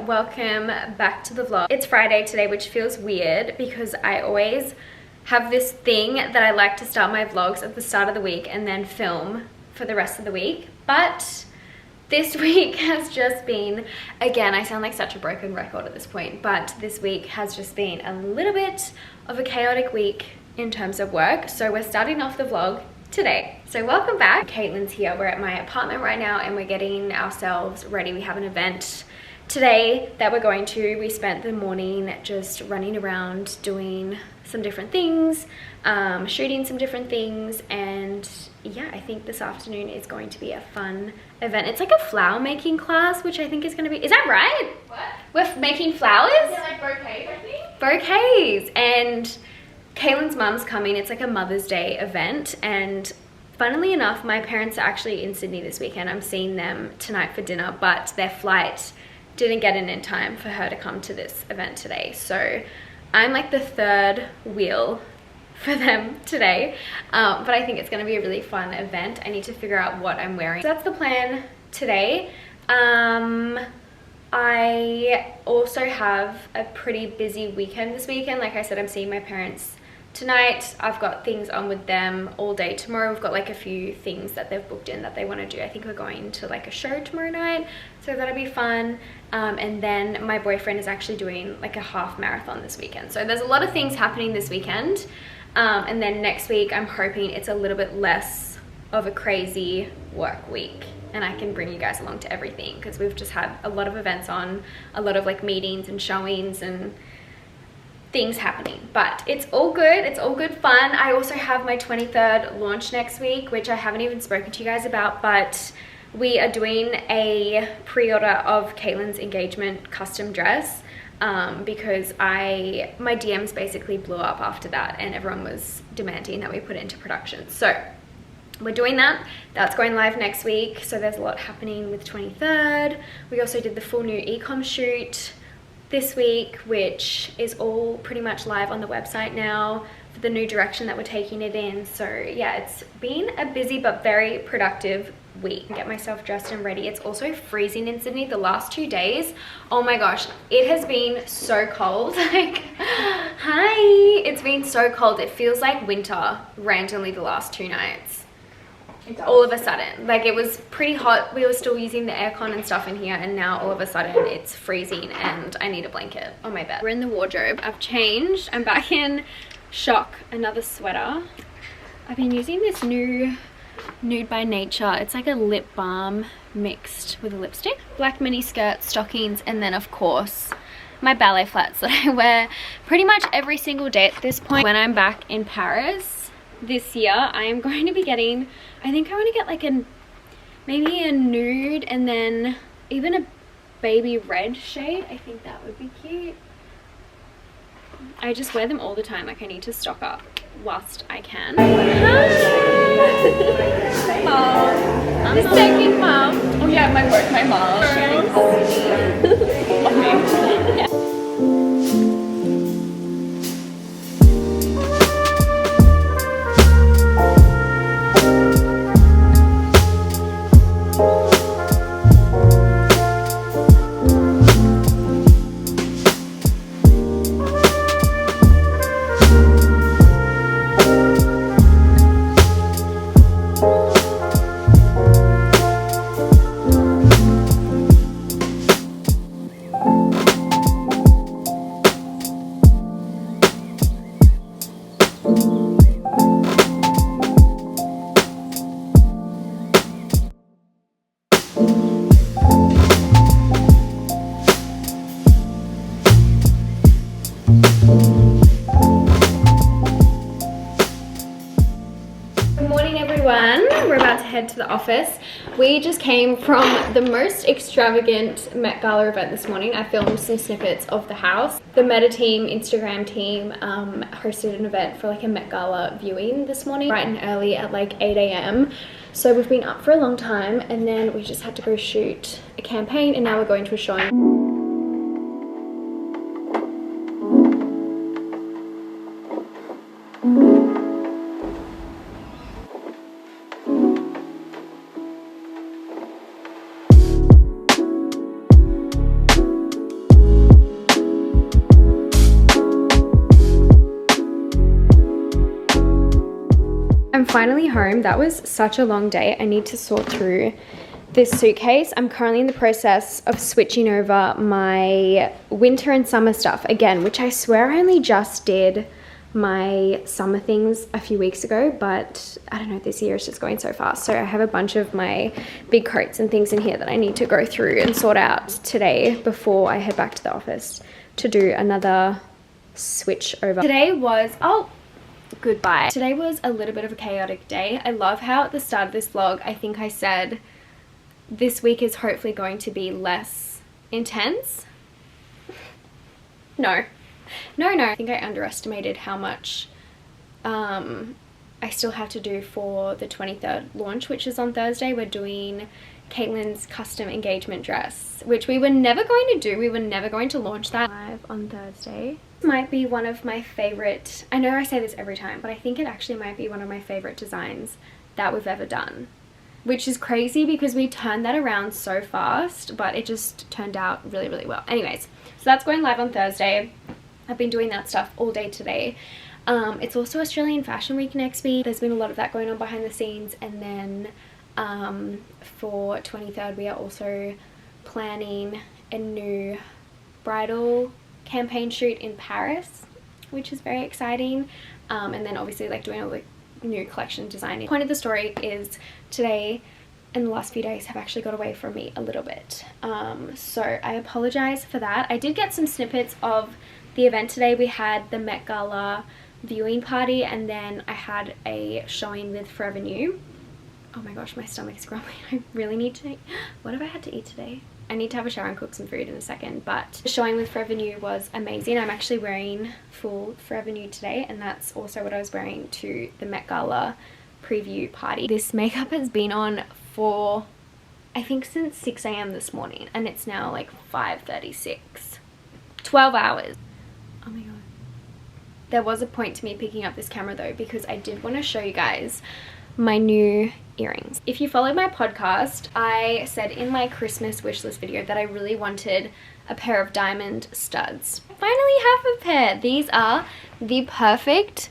welcome back to the vlog. It's Friday today, which feels weird because I always have this thing that I like to start my vlogs at the start of the week and then film for the rest of the week. But this week has just been, again, I sound like such a broken record at this point, but this week has just been a little bit of a chaotic week in terms of work. So we're starting off the vlog today. So welcome back. Caitlin's here. We're at my apartment right now and we're getting ourselves ready. We have an event today that we're going to. We spent the morning just running around doing some different things, shooting some different things, and yeah, I think this afternoon is going to be a fun event. It's like a flower making class, which I think is going to be, is that right? What? We're making flowers? Yeah, like bouquets, I think. Bouquets. And Caitlin's mum's coming. It's like a Mother's Day event, and funnily enough, my parents are actually in Sydney this weekend. I'm seeing them tonight for dinner, but their flight didn't get in time for her to come to this event today. So I'm like the third wheel for them today, but I think it's going to be a really fun event. I need to figure out what I'm wearing. So that's the plan today. I also have a pretty busy weekend this weekend. Like I said, I'm seeing my parents tonight. I've got things on with them all day tomorrow. We've got like a few things that they've booked in that they want to do. I think we're going to like a show tomorrow night, so that'll be fun. And then my boyfriend is actually doing like a half marathon this weekend. So there's a lot of things happening this weekend. And then next week, I'm hoping it's a little bit less of a crazy work week and I can bring you guys along to everything, because we've just had a lot of events on, a lot of like meetings and showings and things happening. But it's all good. It's all good fun. I also have my 23rd launch next week, which I haven't even spoken to you guys about, but we are doing a pre-order of Caitlin's engagement custom dress. Because my DMs basically blew up after that and everyone was demanding that we put it into production. So we're doing that. That's going live next week. So there's a lot happening with 23rd. We also did the full new e-com shoot this week, which is all pretty much live on the website now for the new direction that we're taking it in. So yeah, it's been a busy but very productive week. Get myself dressed and ready. It's also freezing in Sydney the last 2 days. Oh my gosh, it has been so cold. Like, hi, it's been so cold. It feels like winter randomly the last 2 nights. All of a sudden, like, it was pretty hot. We were still using the aircon and stuff in here, and now all of a sudden it's freezing and I need a blanket on my bed. We're in the wardrobe. I've changed. I'm back in Shock, another sweater. I've been using this new Nude by Nature. It's like a lip balm mixed with a lipstick. Black mini skirt, stockings, and then of course my ballet flats that I wear pretty much every single day at this point. When I'm back in Paris this year, I am going to be getting, I think I want to get like maybe a nude and then even a baby red shade. I think that would be cute. I just wear them all the time. Like, I need to stock up whilst I can. Hi! Mom. The second mom. Oh yeah, my mom. Yeah. We're about to head to the office. We just came from the most extravagant Met Gala event this morning. I filmed some snippets of the house. The Meta team, Instagram team, hosted an event for like a Met Gala viewing this morning, bright and early at like 8 AM. So we've been up for a long time, and then we just had to go shoot a campaign, and now we're going to a showing. finally home. That was such a long day. I need to sort through this suitcase. I'm currently in the process of switching over my winter and summer stuff again, which I swear I only just did my summer things a few weeks ago, but I don't know, this year is just going so fast. So I have a bunch of my big coats and things in here that I need to go through and sort out today before I head back to the office to do another switch over. Today was, oh, goodbye. Today was a little bit of a chaotic day. I love how at the start of this vlog, I think I said this week is hopefully going to be less intense. No. I think I underestimated how much I still have to do for the 23rd launch, which is on Thursday. We're doing Caitlin's custom engagement dress, which we were never going to do. We were never going to launch that live on Thursday. This might be one of my favorite, I know I say this every time, but I think it actually might be one of my favorite designs that we've ever done, which is crazy because we turned that around so fast, but it just turned out really, really well. Anyways, so that's going live on Thursday. I've been doing that stuff all day today. It's also Australian Fashion Week next week. There's been a lot of that going on behind the scenes. And then for 23rd, we are also planning a new bridal campaign shoot in Paris, which is very exciting. And then obviously like doing all the new collection designing. The point of the story is today and the last few days have actually got away from me a little bit. So I apologize for that. I did get some snippets of the event today. We had the Met Gala viewing party, and then I had a showing with Forever New. Oh my gosh, my stomach's grumbling. I really need to, what have I had to eat today? I need to have a shower and cook some food in a second, but the showing with Forever New was amazing. I'm actually wearing full Forever New today, and that's also what I was wearing to the Met Gala preview party. This makeup has been on for, I think, since 6 a.m. this morning, and it's now like 5:36. 12 hours. Oh my god. There was a point to me picking up this camera though, because I did want to show you guys my new earrings. If you followed my podcast, I said in my Christmas wishlist video that I really wanted a pair of diamond studs. I finally have a pair. These are the perfect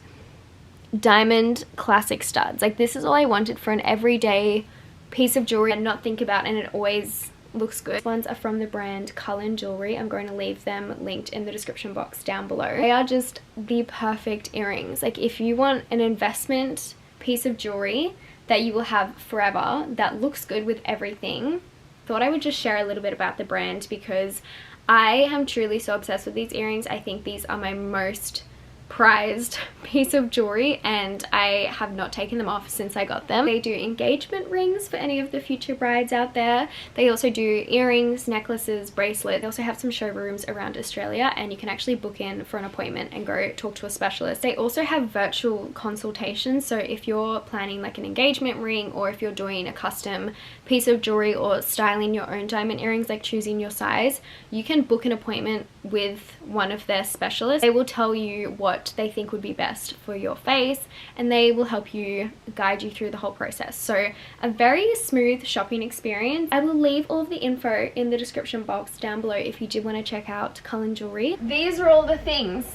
diamond classic studs. Like, this is all I wanted for an everyday piece of jewelry and not think about, and it always looks good. These ones are from the brand Cullen Jewellery. I'm going to leave them linked in the description box down below. They are just the perfect earrings. Like, if you want an investment piece of jewelry that you will have forever, that looks good with everything, thought I would just share a little bit about the brand because I am truly so obsessed with these earrings. I think these are my most prized piece of jewelry, and I have not taken them off since I got them. They do engagement rings for any of the future brides out there. They also do earrings, necklaces, bracelets. They also have some showrooms around Australia, and you can actually book in for an appointment and go talk to a specialist. They also have virtual consultations, so if you're planning like an engagement ring, or if you're doing a custom piece of jewelry or styling your own diamond earrings, like choosing your size, you can book an appointment with one of their specialists. They will tell you what they think would be best for your face, and they will help you, guide you through the whole process. So a very smooth shopping experience. I will leave all of the info in the description box down below if you did want to check out Cullen Jewellery. These are all the things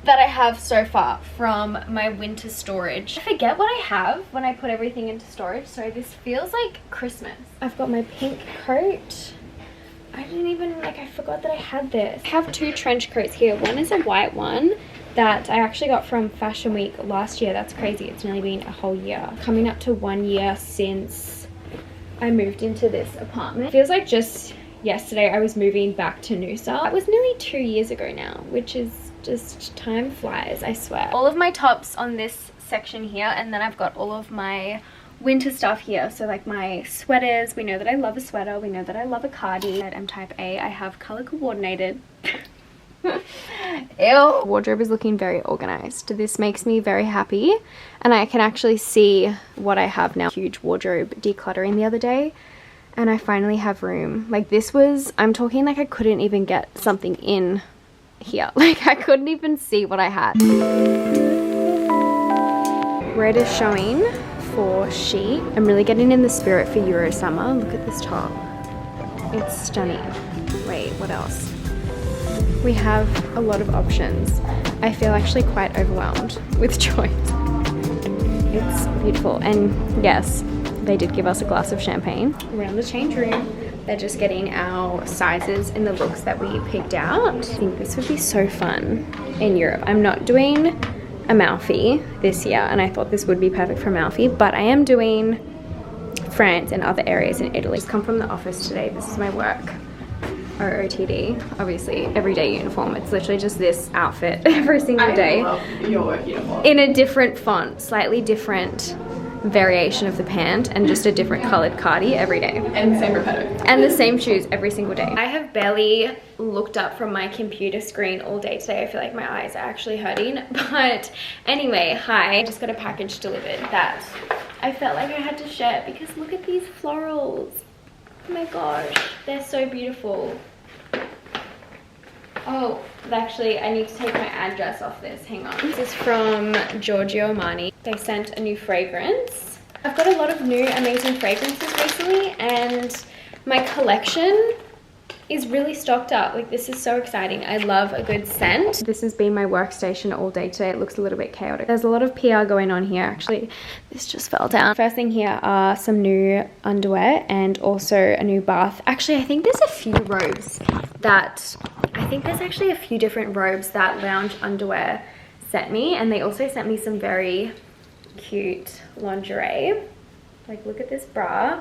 that I have so far from my winter storage. I forget what I have when I put everything into storage, so this feels like Christmas. I've got my pink coat. I didn't even, like, I forgot that I had this. I have two trench coats here. One is a white one that I actually got from Fashion Week last year. That's crazy. It's nearly been a whole year. Coming up to 1 year since I moved into this apartment. It feels like just yesterday I was moving back to Noosa. That was nearly 2 years ago now, which is just, time flies, I swear. All of my tops on this section here, and then I've got all of my winter stuff here. So like my sweaters, we know that I love a sweater, we know that I love a cardi. I'm type A. I have color coordinated. Ew. Wardrobe is looking very organized. This makes me very happy, and I can actually see what I have now. Huge wardrobe decluttering the other day, and I finally have room. Like, this was, I'm talking like I couldn't even get something in here. Like, I couldn't even see what I had. Red is showing for She. I'm really getting in the spirit for Euro summer. Look at this top. It's stunning. Wait, what else? We have a lot of options. I feel actually quite overwhelmed with choice. It's beautiful. And yes, they did give us a glass of champagne. Around the change room, they're just getting our sizes in the looks that we picked out. I think this would be so fun in Europe. I'm not doing Amalfi this year, and I thought this would be perfect for Amalfi, but I am doing France and other areas in Italy. Just come from the office today. This is my work OOTD, obviously everyday uniform. It's literally just this outfit every single day. I love your work uniform. In a different font, slightly different variation of the pant, and just a different colored cardi every day. And the same repetitive. And the same shoes every single day. I have barely looked up from my computer screen all day today. I feel like my eyes are actually hurting. But anyway, hi. I just got a package delivered that I felt like I had to share because look at these florals. Oh my gosh, they're so beautiful. Oh, actually, I need to take my address off this. Hang on. This is from Giorgio Armani. They sent a new fragrance. I've got a lot of new amazing fragrances recently, and my collection is really stocked up. Like, this is so exciting. I love a good scent. This has been my workstation all day today. It looks a little bit chaotic. There's a lot of PR going on here. Actually, this just fell down. First thing here are some new underwear and also a new bath. Actually, I think there's a few robes that, I think there's actually a few different robes that Lounge Underwear sent me, and they also sent me some very cute lingerie. Like, look at this bra.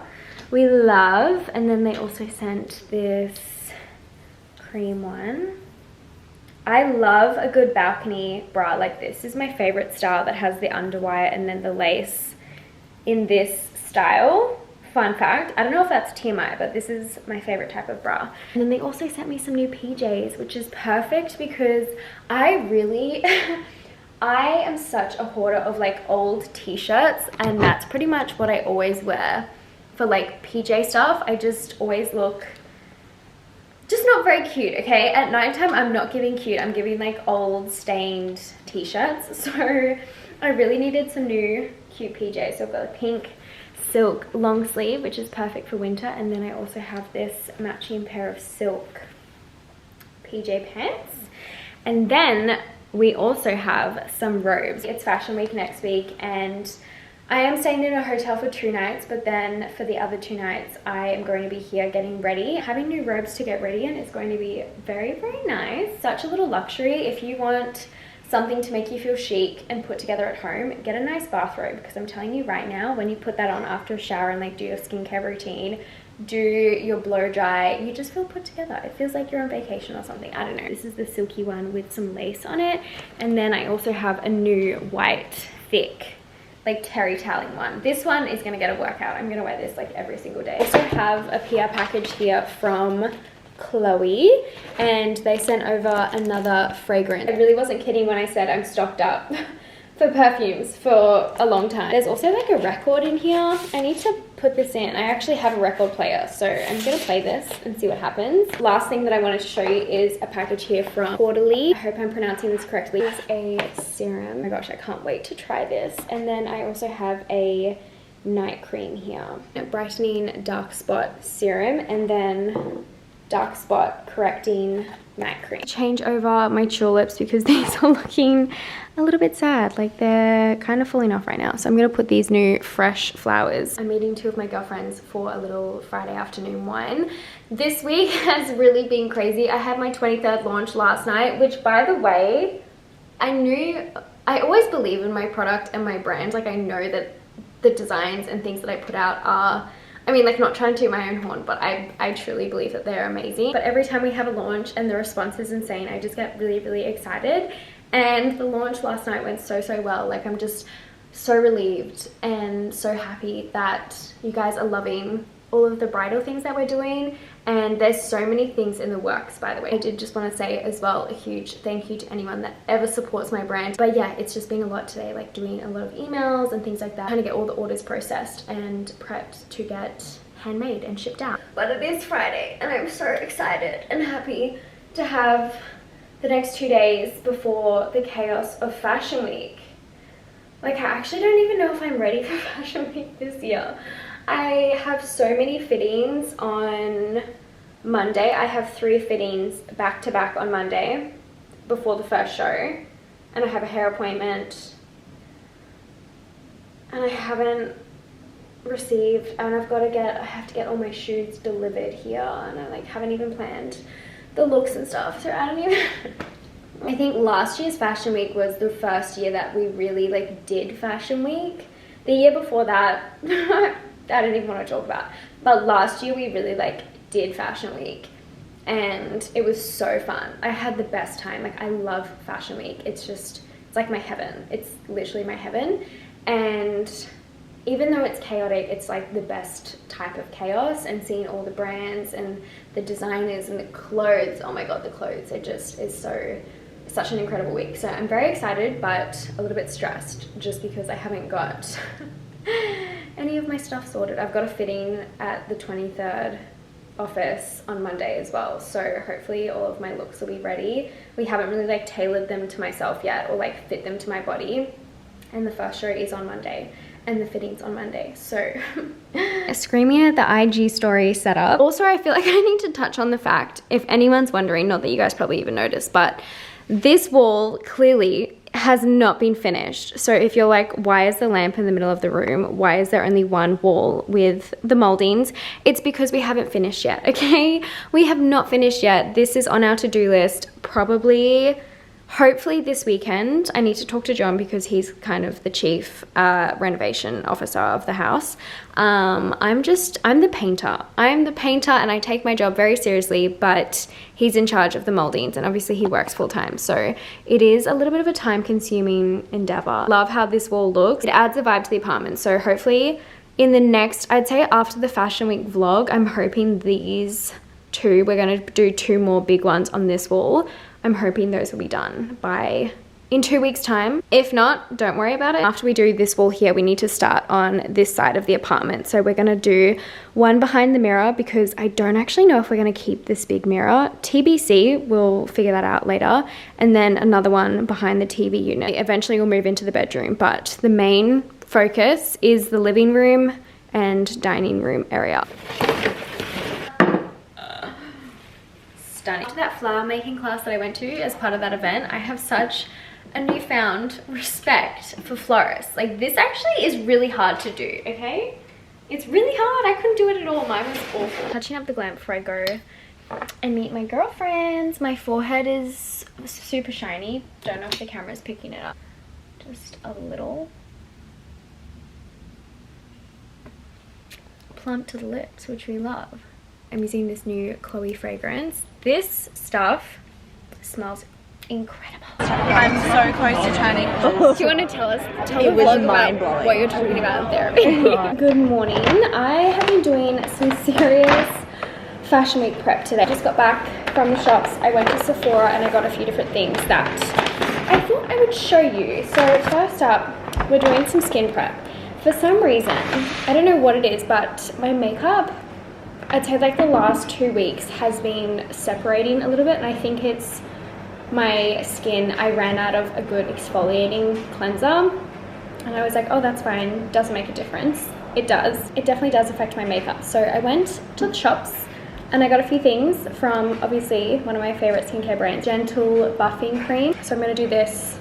We love, and then they also sent this cream one. I love a good balcony bra like this. This is my favorite style that has the underwire and then the lace in this style. Fun fact, I don't know if that's TMI, but this is my favorite type of bra. And then they also sent me some new PJs, which is perfect because I really I am such a hoarder of like old t-shirts, and that's pretty much what I always wear for like PJ stuff. I just always look just not very cute, okay? At nighttime, I'm not giving cute. I'm giving like old stained t-shirts. So I really needed some new cute PJs. So I've got a pink silk long sleeve, which is perfect for winter. And then I also have this matching pair of silk PJ pants. And then we also have some robes. It's Fashion Week next week, and I am staying in a hotel for 2 nights, but then for the other 2 nights, I am going to be here getting ready. Having new robes to get ready in is going to be very, very nice. Such a little luxury. If you want something to make you feel chic and put together at home, get a nice bathrobe, because I'm telling you right now, when you put that on after a shower and like do your skincare routine, do your blow dry, you just feel put together. It feels like you're on vacation or something. I don't know. This is the silky one with some lace on it. And then I also have a new white, thick, like terry toweling one. This one is gonna get a workout. I'm gonna wear this like every single day. I also have a PR package here from Chloe, and they sent over another fragrance. I really wasn't kidding when I said I'm stocked up for perfumes for a long time. There's also like a record in here. I need to put this in. I actually have a record player, so I'm gonna play this and see what happens. Last thing that I wanted to show you is a package here from Quarterly. I hope I'm pronouncing this correctly. It's a serum. Oh my gosh, I can't wait to try this. And then I also have a night cream here. A brightening dark spot serum, and then dark spot correcting night cream. Change over my tulips because these are looking a little bit sad, like they're kind of falling off right now. So I'm gonna put these new fresh flowers. I'm meeting 2 of my girlfriends for a little Friday afternoon wine. This week has really been crazy. I had my 23rd launch last night, which by the way, I always believe in my product and my brand. Like, I know that the designs and things that I put out are, I mean, like, not trying to toot my own horn, but I truly believe that they're amazing. But every time we have a launch and the response is insane, I just get really, really excited. And the launch last night went so, so well. Like, I'm just so relieved and so happy that you guys are loving all of the bridal things that we're doing. And there's so many things in the works, by the way. I did just want to say as well a huge thank you to anyone that ever supports my brand. But yeah, it's just been a lot today, like doing a lot of emails and things like that, trying to get all the orders processed and prepped to get handmade and shipped out. But it is Friday, and I'm so excited and happy to have the next 2 days before the chaos of Fashion Week. Like, I actually don't even know if I'm ready for Fashion Week this year. I have so many fittings on Monday. I have 3 fittings back to back on Monday before the first show. And I have a hair appointment and I haven't received, and I have to get all my shoes delivered here, and I like haven't even planned the looks and stuff, so I don't even I think last year's fashion week was the first year that we really like did fashion week. The year before that I don't even want to talk about, but last year we really like did fashion week and it was so fun. I had the best time. Like, I love fashion week. It's like my heaven. It's literally my heaven. And even though it's chaotic, it's like the best type of chaos, and seeing all the brands and the designers and the clothes. Oh my god, the clothes, it just is such an incredible week. So I'm very excited but a little bit stressed just because I haven't got any of my stuff sorted. I've got a fitting at the 23rd office on Monday as well, so hopefully all of my looks will be ready. We haven't really like tailored them to myself yet, or like fit them to my body, and the first show is on Monday and the fittings on Monday. So screaming at the IG story setup. Also, I feel like I need to touch on the fact, if anyone's wondering, not that you guys probably even noticed, but this wall clearly has not been finished. So if you're like, why is the lamp in the middle of the room? Why is there only one wall with the moldings? It's because we haven't finished yet, okay? We have not finished yet. This is on our to-do list, probably, hopefully this weekend. I need to talk to John because he's kind of the chief renovation officer of the house. I'm the painter. I'm the painter and I take my job very seriously, but he's in charge of the moldings and obviously he works full time. So it is a little bit of a time consuming endeavor. Love how this wall looks. It adds a vibe to the apartment. So hopefully in the next, I'd say after the fashion week vlog, I'm hoping these two, we're going to do 2 more big ones on this wall. I'm hoping those will be done in 2 weeks time. If not, don't worry about it. After we do this wall here, we need to start on this side of the apartment. So we're gonna do one behind the mirror because I don't actually know if we're gonna keep this big mirror. TBC, we'll figure that out later. And then another one behind the TV unit. Eventually we'll move into the bedroom, but the main focus is the living room and dining room area. After that flower making class that I went to as part of that event, I have such a newfound respect for florists. Like, this actually is really hard to do, okay? It's really hard. I couldn't do it at all. Mine was awful. Touching up the glam before I go and meet my girlfriends. My forehead is super shiny. Don't know if the camera's picking it up. Just a little. Plump to the lips, which we love. I'm using this new Chloe fragrance. This stuff smells incredible. I'm so close to turning. Do you want to tell the vlog about what you're talking about in therapy? Good morning. I have been doing some serious fashion week prep today. I just got back from the shops. I went to Sephora and I got a few different things that I thought I would show you. So first up, we're doing some skin prep. For some reason, I don't know what it is, but my makeup, I'd say like the last 2 weeks has been separating a little bit, and I think it's my skin. I ran out of a good exfoliating cleanser and I was like, oh, that's fine, doesn't make a difference. It does. It definitely does affect my makeup. So I went to the shops and I got a few things from obviously one of my favorite skincare brands, Gentle Buffing Cream. So I'm going to do this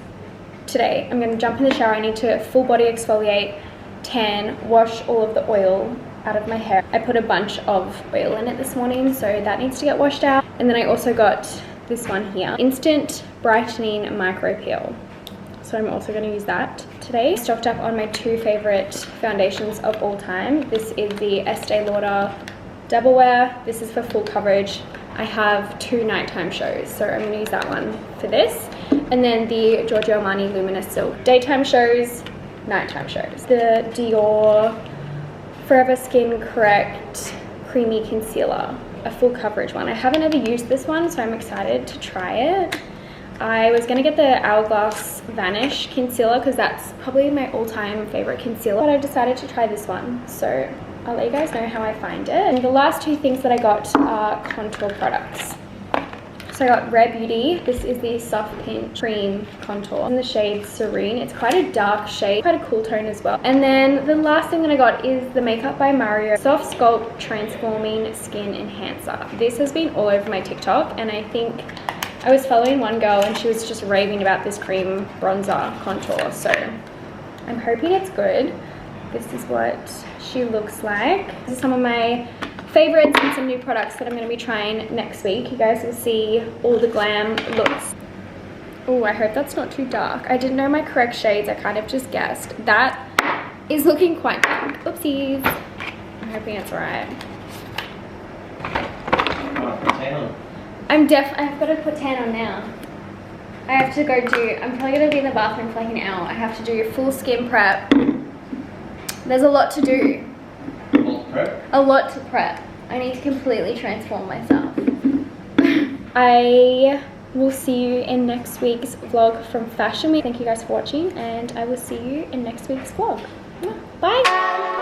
today. I'm going to jump in the shower. I need to full body exfoliate, tan, wash all of the oil out of my hair. I put a bunch of oil in it this morning, so that needs to get washed out. And then I also got this one here, Instant Brightening Micro Peel. So I'm also going to use that today. Stocked up on my 2 favorite foundations of all time. This is the Estee Lauder Double Wear. This is for full coverage. I have 2 nighttime shows, so I'm going to use that one for this. And then the Giorgio Armani Luminous Silk daytime shows, nighttime shows. The Dior Forever Skin Correct Creamy Concealer, a full coverage one. I haven't ever used this one, so I'm excited to try it. I was gonna get the Hourglass Vanish Concealer because that's probably my all-time favorite concealer, but I decided to try this one, so I'll let you guys know how I find it. And the last 2 things that I got are contour products. So I got Rare Beauty. This is the Soft Pink Cream Contour in the shade Serene. It's quite a dark shade, quite a cool tone as well. And then the last thing that I got is the Makeup by Mario Soft Sculpt Transforming Skin Enhancer. This has been all over my TikTok, and I think I was following one girl and she was just raving about this cream bronzer contour. So I'm hoping it's good. this is what she looks like. These are some of my favorites and some new products that I'm going to be trying next week. You guys will see all the glam looks. Oh, I hope that's not too dark. I didn't know my correct shades. I kind of just guessed. That is looking quite dark. Oopsies. I'm hoping it's alright. I've got to put tan on now. I have to go I'm probably going to be in the bathroom for like an hour. I have to do a full skin prep. There's a lot to do. A lot to prep. I need to completely transform myself. I will see you in next week's vlog from Fashion Week. Thank you guys for watching, and I will see you in next week's vlog. Bye!